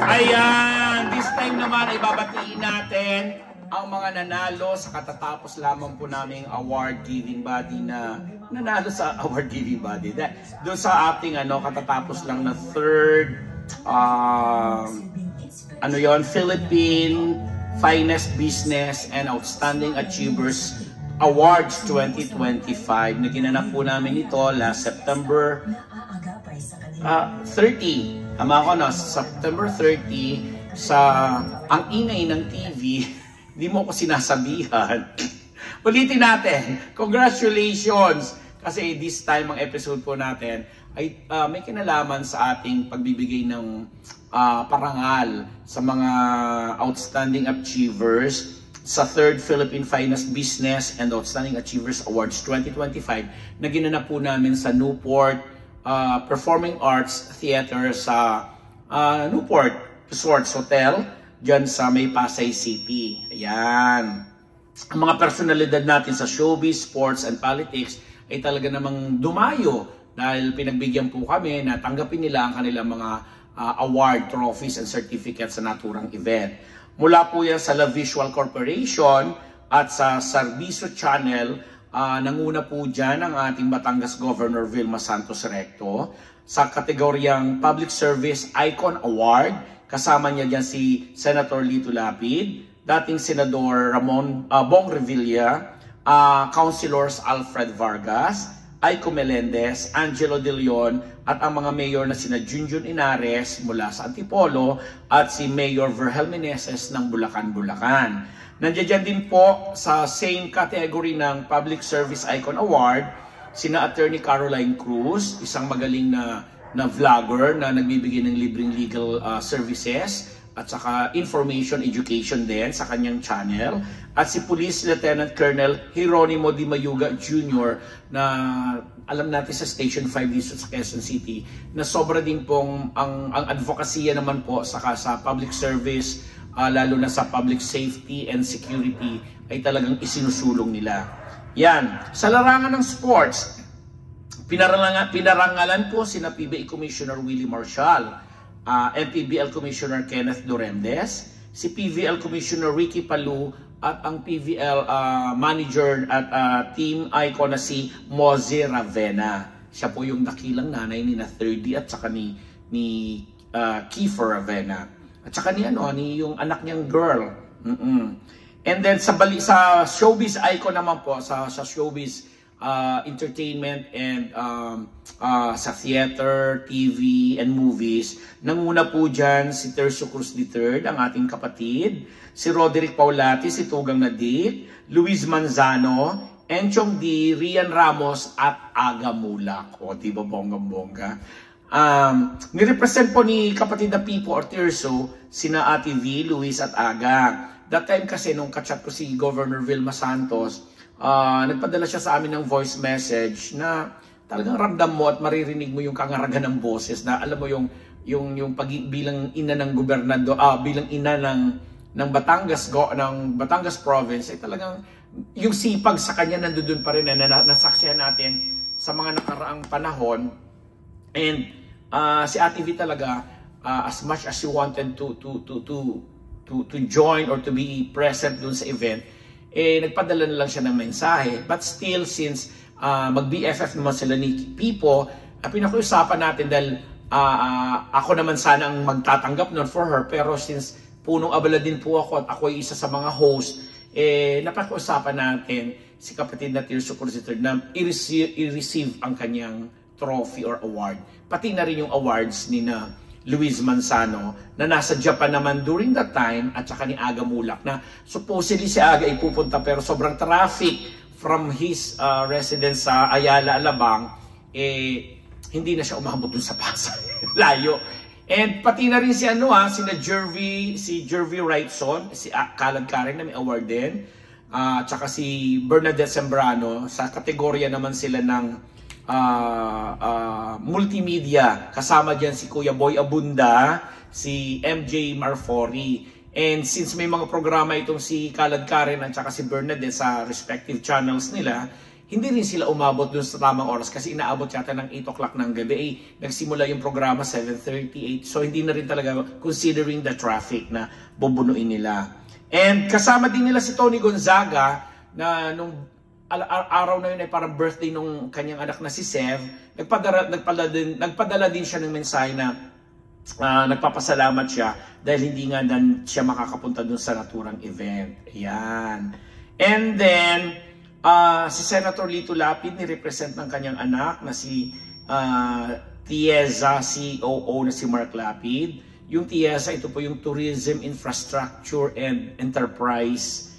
Ayan, this time naman ay babatiin natin ang mga nanalo sa katatapos lamang po naming award giving body na nanalo sa award giving body. Doon sa ating katatapos lang na third Philippine Finest Business and Outstanding Achievers Awards 2025 na ginanap po namin ito last September 30. Tama ko na, September 30 sa ang ingay ng TV. Hindi mo ko sinasabihan. Ulitin natin. Congratulations! Kasi this time ang episode po natin ay may kinalaman sa ating pagbibigay ng parangal sa mga outstanding achievers sa 3rd Philippine Finest Business and Outstanding Achievers Awards 2025 na ginanap po namin sa Newport Performing Arts Theater sa Newport Resorts Hotel dyan sa may Pasay City. Ayan. Ang mga personalidad natin sa showbiz, sports, and politics ay talaga namang dumayo dahil pinagbigyan po kami na tanggapin nila ang kanilang mga award, trophies, and certificates sa naturang event. Mula po yan sa La Visual Corporation at sa Servicio Channel, nanguna po dyan ang ating Batangas Governor Vilma Santos Recto sa kategoryang Public Service Icon Award. Kasama niya dyan si Senator Lito Lapid, dating Senador Bong Revilla, Councilors Alfred Vargas, Aiko Melendez, Angelo De Leon, at ang mga mayor na sina Junjun Inares mula sa Antipolo at si Mayor Vergel Meneses ng Bulacan, Bulacan. Nandiyan din po sa same category ng Public Service Icon Award, sina Attorney Caroline Cruz, isang magaling na vlogger na nagbibigay ng libreng legal services at saka information education din sa kanyang channel, at si Police Lieutenant Colonel Hieronimo Di Mayuga Jr. na alam natin sa Station 5 dito sa Quezon City na sobra din pong ang advokasya naman po sa public service, lalo na sa public safety and security ay talagang isinusulong nila. Yan, sa larangan ng sports, pinarangalan po sina PBA Commissioner Willie Marshall, MPBL Commissioner Kenneth Doremdes, si PVL Commissioner Ricky Palu, at ang PVL manager at team icon na si Moze Ravena. Siya po yung dakilang nanay ni na 30 at saka ni Kiefer Ravena. At saka ni yung anak niyang girl. And then sa showbiz icon naman po, sa showbiz entertainment and sa theater, TV, and movies. Nanguna po dyan si Tercio Cruz III, ang ating kapatid, si Roderick Paulati, si Tugang Nadik, Luis Manzano, Enchong D, Rian Ramos, at Aga Mulak. O, diba bonggang-bongga? Nirepresent po ni kapatid na Pipo or Tercio, sina Ate V, Luis, at Aga. That time kasi nung kachat ko si Governor Vilma Santos, nagpadala siya sa amin ng voice message na talagang ramdam mo at maririnig mo yung kangaragan ng boses na alam mo yung bilang ina ng gobernador, bilang ina ng Batangas province ay talagang yung sipag sa kanya nandoon pa rin na nasaksihan natin sa mga nakaraang panahon. And si Ate V talaga, as much as she wanted to join or to be present dun sa event, nagpadala na lang siya ng mensahe. But still, since mag-BFF naman sila ni Pipo, pinakiusapan natin dahil ako naman sana ang magtatanggap nun for her. Pero since punong abala din po ako at ako ay isa sa mga host, napakiusapan natin si kapatid na Tercio Cruz III na i-receive ang kanyang trophy or award. Pati na rin yung awards ni na Luis Manzano na nasa Japan naman during that time, at saka ni Aga Mulak na supposedly si Aga ay pupunta pero sobrang traffic from his residence sa Ayala, Alabang, hindi na siya umabot dun sa Pasay. Layo. And pati na rin si si Jervy Wrightson, si Kalad Karen na may award din, at saka si Bernadette Sembrano, sa kategorya naman sila ng multimedia. Kasama dyan si Kuya Boy Abunda, si MJ Marfori. And since may mga programa itong si Kalad Karen at saka si Bernadette sa respective channels nila, hindi rin sila umabot dun sa tamang oras kasi inaabot yata ng 8 o'clock ng gabi. Nagsimula yung programa 7:38. So hindi na rin talaga considering the traffic na bubunuin nila. And kasama din nila si Tony Gonzaga na nung araw na yun ay parang birthday nung kanyang anak na si Sev. Nagpadala din siya ng mensahe na nagpapasalamat siya dahil hindi nga siya makakapunta dun sa naturang event. Ayan. And then, si Senator Lito Lapid ni-represent ng kanyang anak na si Tieza COO na si Mark Lapid. Yung Tieza, ito po yung Tourism Infrastructure and Enterprise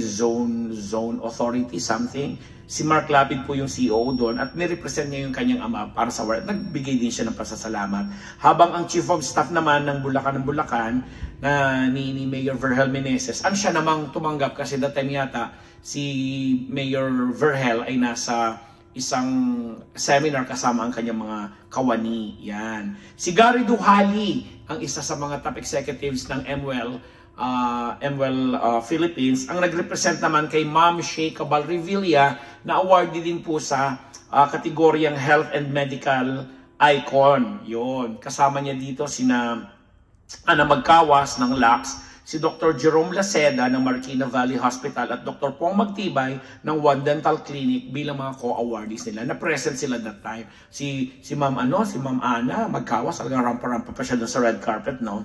Zone Authority, something. Si Mark Lapid po yung COO doon at ni-represent niya yung kanyang ama para sa award. Nagbigay din siya ng pasasalamat. Habang ang Chief of Staff naman ng Bulacan na ni Mayor Vergel Meneses, ang siya namang tumanggap kasi that time yata si Mayor Vergel ay nasa isang seminar kasama ang kanyang mga kawani. Yan. Si Gary Duhali, ang isa sa mga top executives ng MWEL Philippines, ang nag-represent naman kay Ma'am Shay Cabal Revilla na awarded din po sa kategoryang Health and Medical Icon. Yun. Kasama niya dito sina Ana Magkawas ng LACS, si Dr. Jerome Laceda ng Marikina Valley Hospital at Dr. Pong Magtibay ng One Dental Clinic bilang mga co-awardees nila. Na-present sila that time. Si Ma'am Ana Magkawas, talagang rampa-rampa pa siya doon sa red carpet, no?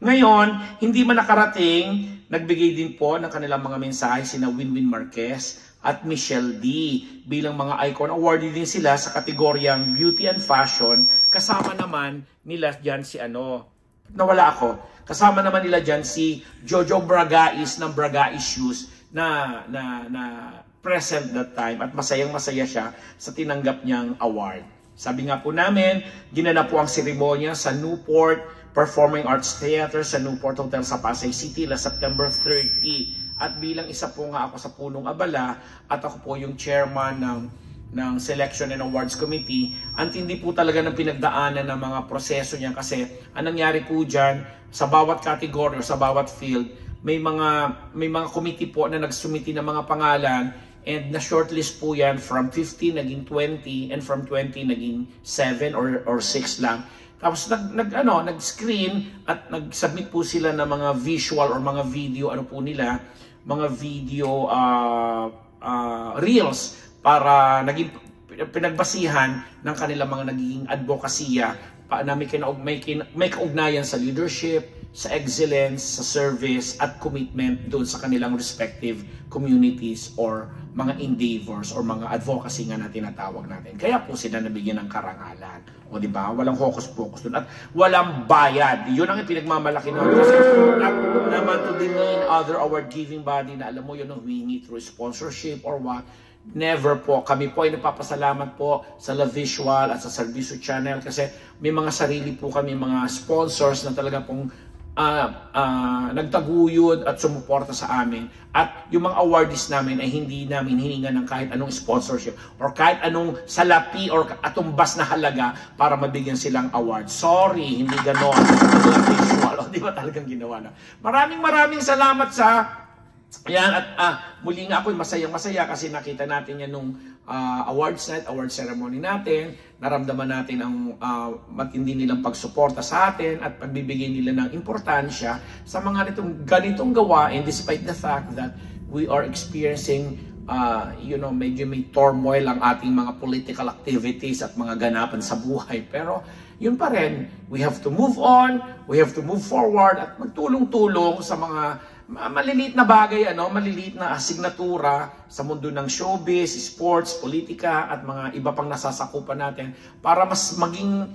Ngayon, hindi man nakarating, nagbigay din po ng kanilang mga mensahe sina Winwin Marquez at Michelle D. Bilang mga icon, awarded din sila sa kategoryang Beauty and Fashion. Kasama naman nila dyan si Kasama naman nila dyan si Jojo Bragais ng Bragais Shoes na present that time at masayang-masaya siya sa tinanggap niyang award. Sabi nga po namin, ginanap po ang seremonya sa Newport Performing Arts Theater sa Newport Hotel sa Pasay City last September 30. At bilang isa po nga ako sa punong abala at ako po yung chairman ng Selection and Awards Committee, antindi po talaga ng pinagdaanan ng mga proseso niya kasi ang nangyari po dyan sa bawat category o sa bawat field, may mga committee po na nagsumiti ng mga pangalan and na shortlist po yan from 15 naging 20 and from 20 naging 7 or 6 lang. Tapos nag-screen at nag-submit po sila ng mga visual or mga video, mga video reels para naging pinagbasihan ng kanilang mga naging advokasya na may kaugnayan sa leadership, sa excellence, sa service at commitment doon sa kanilang respective communities or mga endeavors or mga advocacy nga na tinatawag natin. Kaya po sila nabigyan ng karangalan. O di ba? Walang hocus-pocus doon at walang bayad. Yun ang pinagmamalaki naman kasi not naman to demean other award giving body na alam mo yun ang humingi through sponsorship or what. Never po. Kami po ay nagpapasalamat po sa La Visual at sa Servicio Channel kasi may mga sarili po kami mga sponsors na talaga pong nagtaguyod at sumuporta sa amin. At yung mga awardees namin ay hindi namin hininga ng kahit anong sponsorship or kahit anong salapi or atumbas na halaga para mabigyan silang award. Sorry, hindi ganon. O, di ba talagang ginawa na? Maraming salamat sa yan at muli nga ako masayang-masaya kasi nakita natin yan nung awards night, award ceremony natin. Naramdaman natin ang matindi nilang pagsuporta sa atin at pagbibigay nila ng importansya sa mga ganitong gawain despite the fact that we are experiencing medyo may turmoil ang ating mga political activities at mga ganapan sa buhay. Pero yun pa rin, we have to move on, we have to move forward at magtulong-tulong sa mga maliliit na bagay, maliliit na asignatura sa mundo ng showbiz, sports, politika at mga iba pang nasasakupan natin para mas maging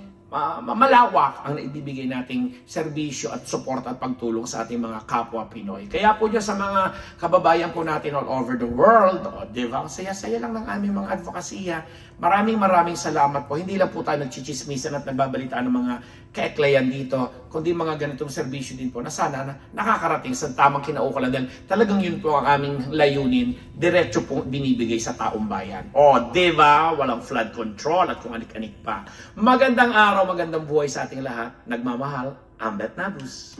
malawak ang naibibigay nating serbisyo at support at pagtulong sa ating mga kapwa Pinoy. Kaya po dyan sa mga kababayan po natin all over the world, diba? Ang saya-saya lang ng aming mga advokasya. Maraming salamat po. Hindi lang po tayo nagchichismisan at nagbabalitaan ng mga kaeklayan dito, kundi mga ganitong serbisyo din po na sana nakakarating sa tamang kinaukulan. Dahil talagang yun po ang aming layunin, diretso po binibigay sa taong bayan. Diba? Walang flood control at kung anik-anik pa. Magandang araw, magandang buhay sa ating lahat. Nagmamahal, Ambet Nabus.